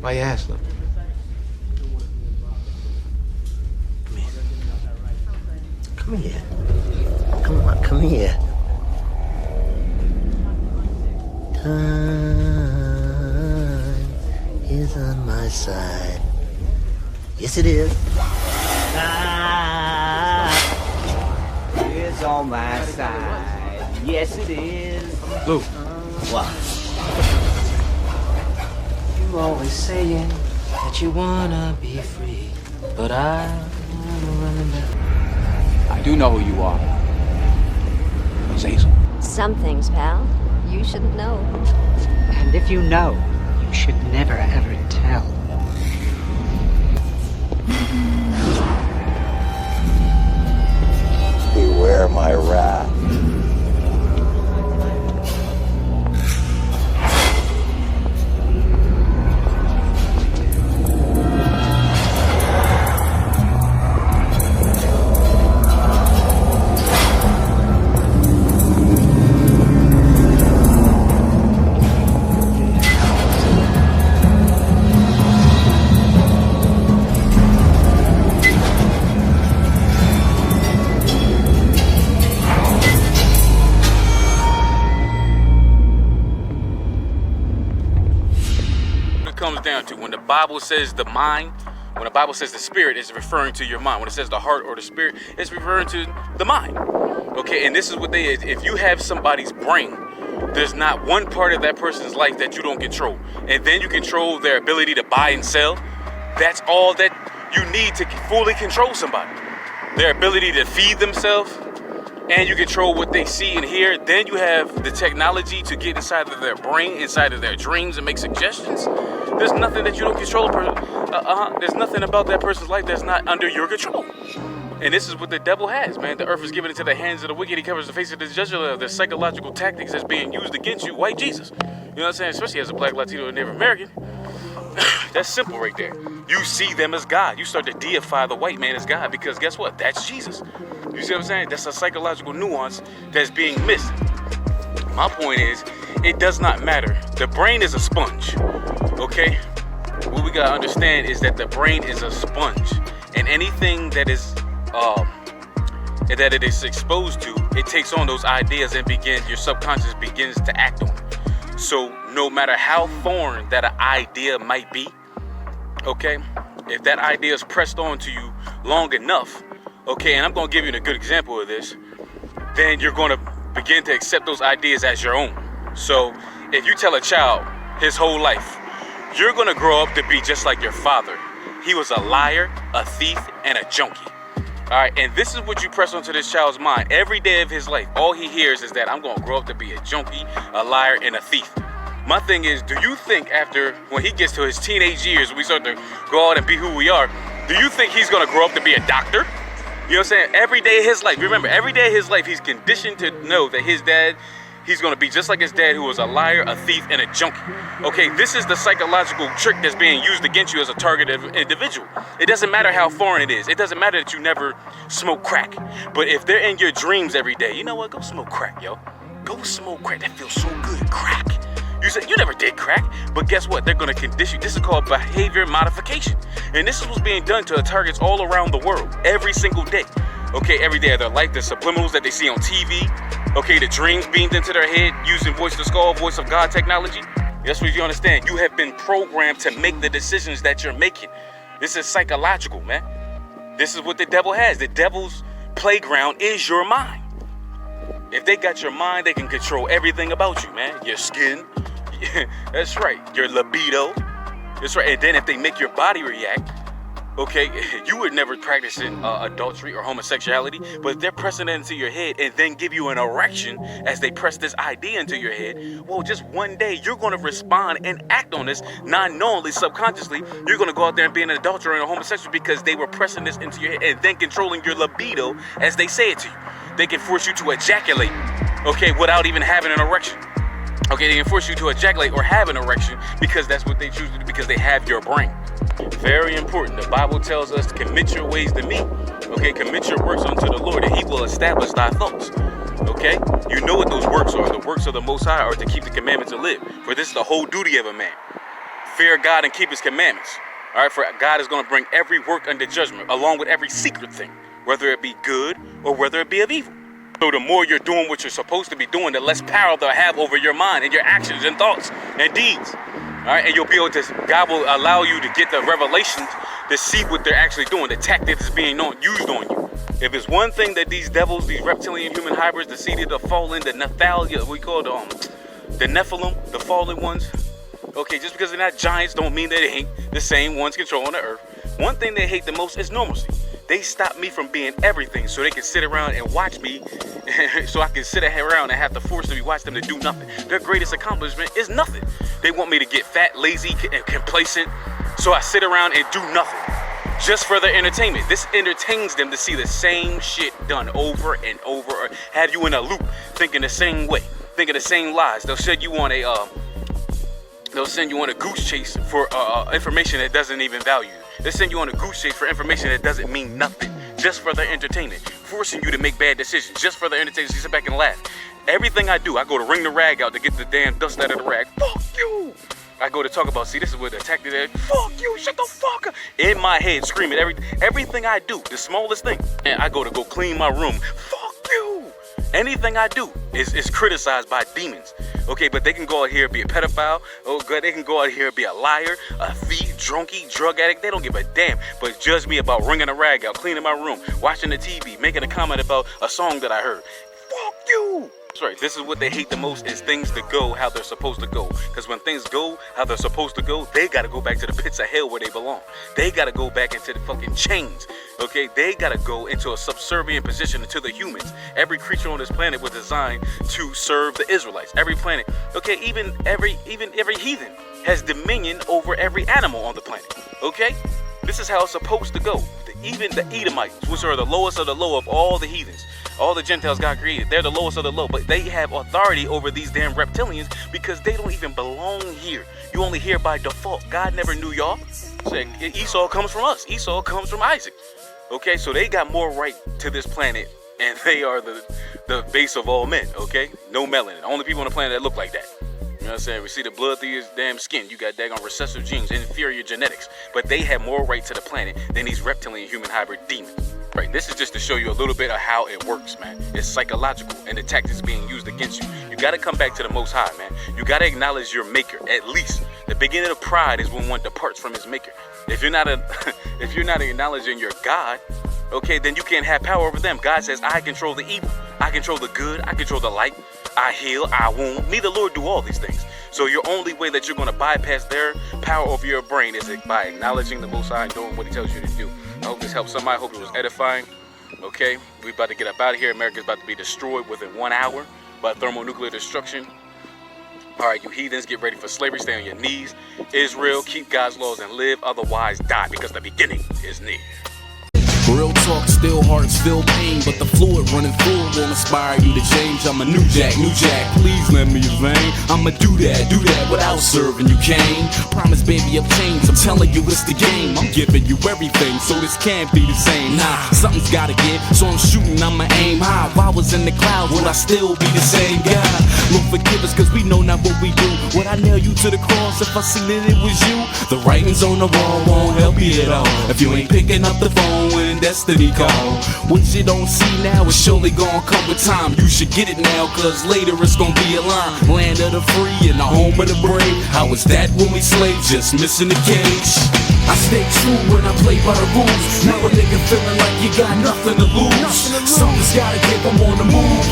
Why you asking? Come here. Come on, come here. Time is on my side. Yes, it is. Time is on my side. Yes, it is. Luke. What? You always saying that you wanna be free, but I'm running back. I do know who you are. Hazel. Some things, pal, you shouldn't know. And if you know, you should never ever tell. Beware my wrath. Comes down to when the Bible says the mind, when the Bible says the spirit, it's referring to your mind. When it says the heart or the spirit, it's referring to the mind. Okay, and this is what they is. If you have somebody's brain, there's not one part of that person's life that you don't control. And then you control their ability to buy and sell. That's all that you need to fully control somebody. Their ability to feed themselves, and you control what they see and hear. Then you have the technology to get inside of their brain, inside of their dreams, and make suggestions. There's nothing that you don't control. There's nothing about that person's life that's not under your control. And this is what the devil has, man. The earth is given into the hands of the wicked. He covers the face of the judge of the psychological tactics that's being used against you, white Jesus. You know what I'm saying? Especially as a black, Latino, and Native American. That's simple right there. You see them as God. You start to deify the white man as God because guess what? That's Jesus. You see what I'm saying? That's a psychological nuance that's being missed. My point is, it does not matter. The brain is a sponge, okay? What we gotta understand is that the brain is a sponge, and anything that is that it is exposed to, it takes on those ideas and your subconscious begins to act on it. So no matter how foreign that an idea might be, okay, if that idea is pressed on to you long enough, okay, and I'm gonna give you a good example of this, then you're gonna begin to accept those ideas as your own. So if you tell a child his whole life, you're gonna grow up to be just like your father. He was a liar, a thief, and a junkie. All right, and this is what you press onto this child's mind. Every day of his life, all he hears is that I'm gonna grow up to be a junkie, a liar, and a thief. My thing is, do you think after, when he gets to his teenage years, we start to go out and be who we are, do you think he's gonna grow up to be a doctor? You know what I'm saying? Every day of his life, remember, every day of his life, he's conditioned to know that his dad, he's gonna be just like his dad, who was a liar, a thief, and a junkie. Okay, this is the psychological trick that's being used against you as a targeted individual. It doesn't matter how foreign it is. It doesn't matter that you never smoke crack. But if they're in your dreams every day, you know what? Go smoke crack, yo. Go smoke crack. That feels so good. Crack. You said you never did crack, but guess what? They're gonna condition you. This is called behavior modification. And this is what's being done to targets all around the world, every single day. Okay, every day of their life, the subliminals that they see on TV, okay, the dreams beamed into their head using voice to skull, voice of God technology. That's what you understand. You have been programmed to make the decisions that you're making. This is psychological, man. This is what the devil has. The devil's playground is your mind. If they got your mind, they can control everything about you, man. Your skin. That's right. Your libido. That's right. And then if they make your body react, okay, you would never practice adultery or homosexuality, but they're pressing it into your head and then give you an erection as they press this idea into your head. Well, just one day you're going to respond and act on this non-knowingly, subconsciously. You're going to go out there and be an adulterer and a homosexual because they were pressing this into your head and then controlling your libido as they say it to you. They can force you to ejaculate, okay, without even having an erection. Okay, they can force you to ejaculate or have an erection because that's what they choose to do because they have your brain. Very important. The Bible tells us to commit your ways to me. Okay, commit your works unto the Lord and he will establish thy thoughts. Okay, you know what those works are. The works of the Most High are to keep the commandments and live. For this is the whole duty of a man. fear God and keep his commandments. All right, for God is going to bring every work under judgment, along with every secret thing, whether it be good or whether it be of evil. So the more you're doing what you're supposed to be doing, the less power they'll have over your mind and your actions and thoughts and deeds. All right, and you'll be able to, God will allow you to get the revelations to see what they're actually doing, the tactic that's being used on you. If it's one thing that these devils, these reptilian human hybrids, the seed of the fallen, the Nephalia, we call the Nephilim, the fallen ones. Okay, just because they're not giants don't mean that they ain't the same ones controlling the earth. One thing they hate the most is normalcy. They stop me from being everything so they can sit around and watch me, so I can sit around and have to force them to watch them to do nothing. Their greatest accomplishment is nothing. They want me to get fat, lazy, and complacent, so I sit around and do nothing. Just for their entertainment. This entertains them to see the same shit done over and over, or have you in a loop, thinking the same way, thinking the same lies. They'll send you on a goose chase for information that doesn't even value you. They send you on a goose chase for information that doesn't mean nothing, just for their entertainment, forcing you to make bad decisions, just for their entertainment. So you sit back and laugh. Everything I do, I go to wring the rag out to get the damn dust out of the rag. Fuck you! I go to talk about, see, this is where the tactic is. Fuck you, shut the fuck up. In my head, screaming everything I do, the smallest thing. And I go clean my room. Fuck you. Anything I do is criticized by demons. Okay, but they can go out here and be a pedophile. Oh God, they can go out here and be a liar, a thief, drunkie, drug addict. They don't give a damn. But judge me about wringing a rag out, cleaning my room, watching the TV, making a comment about a song that I heard. Fuck you. That's right. This is what they hate the most, is things to go how they're supposed to go. Because when things go how they're supposed to go, they got to go back to the pits of hell where they belong. They got to go back into the fucking chains. Okay, they got to go into a subservient position to the humans. Every creature on this planet was designed to serve the Israelites. Every planet. Okay, even every heathen has dominion over every animal on the planet. Okay, this is how it's supposed to go. Even the Edomites, which are the lowest of the low of all the heathens, all the Gentiles God created, they're the lowest of the low, but they have authority over these damn reptilians because they don't even belong here. You only here by default. God never knew y'all. So Esau comes from us. Esau comes from Isaac. Okay, so they got more right to this planet, and they are the base of all men. Okay, no melanin. Only people on the planet that look like that. You know what I'm saying? We see the blood through his damn skin. You got daggone recessive genes, inferior genetics. But they have more right to the planet than these reptilian human hybrid demons. Right, this is just to show you a little bit of how it works, man. It's psychological, and the tactics being used against you. You got to come back to the Most High, man. You got to acknowledge your maker, at least. The beginning of pride is when one departs from his maker. If you're not acknowledging your God, okay, then you can't have power over them. God says, I control the evil. I control the good. I control the light. I heal. I wound. Me, the Lord, do all these things. So your only way that you're going to bypass their power over your brain is by acknowledging the Most High and doing what he tells you to do. I hope this helped somebody. I hope it was edifying. Okay, we about to get up out of here. America's about to be destroyed within 1 hour by thermonuclear destruction. All right, you heathens, get ready for slavery. Stay on your knees. Israel, keep God's laws and live. Otherwise, die, because the beginning is near. Real talk, still hearts feel pain, but the fluid running full won't inspire you to change. I'm a new jack, please lend me a vein. I'ma do that without serving you cane. Promise baby of change, I'm telling you it's the game. I'm giving you everything, so this can't be the same. Nah, something's gotta give, so I'm shooting, I'ma aim high. If I was in the clouds, would I still be the same guy? Lord forgive us, cause we know not what we do. Would I nail you to the cross if I seen that it was you? The writings on the wall won't help you at all if you ain't picking up the phone when destiny call. What you don't see now is surely gonna come with time. You should get it now, cause later it's gonna be a line. Land of the free and the home of the brave. How was that when we slaves, just missing the cage? I stay true when I play by the rules. Now a nigga feeling like you got nothing to lose. Something's gotta give him on the move.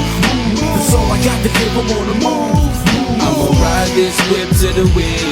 That's all I got to give him on the move. I'ma ride this whip to the wind.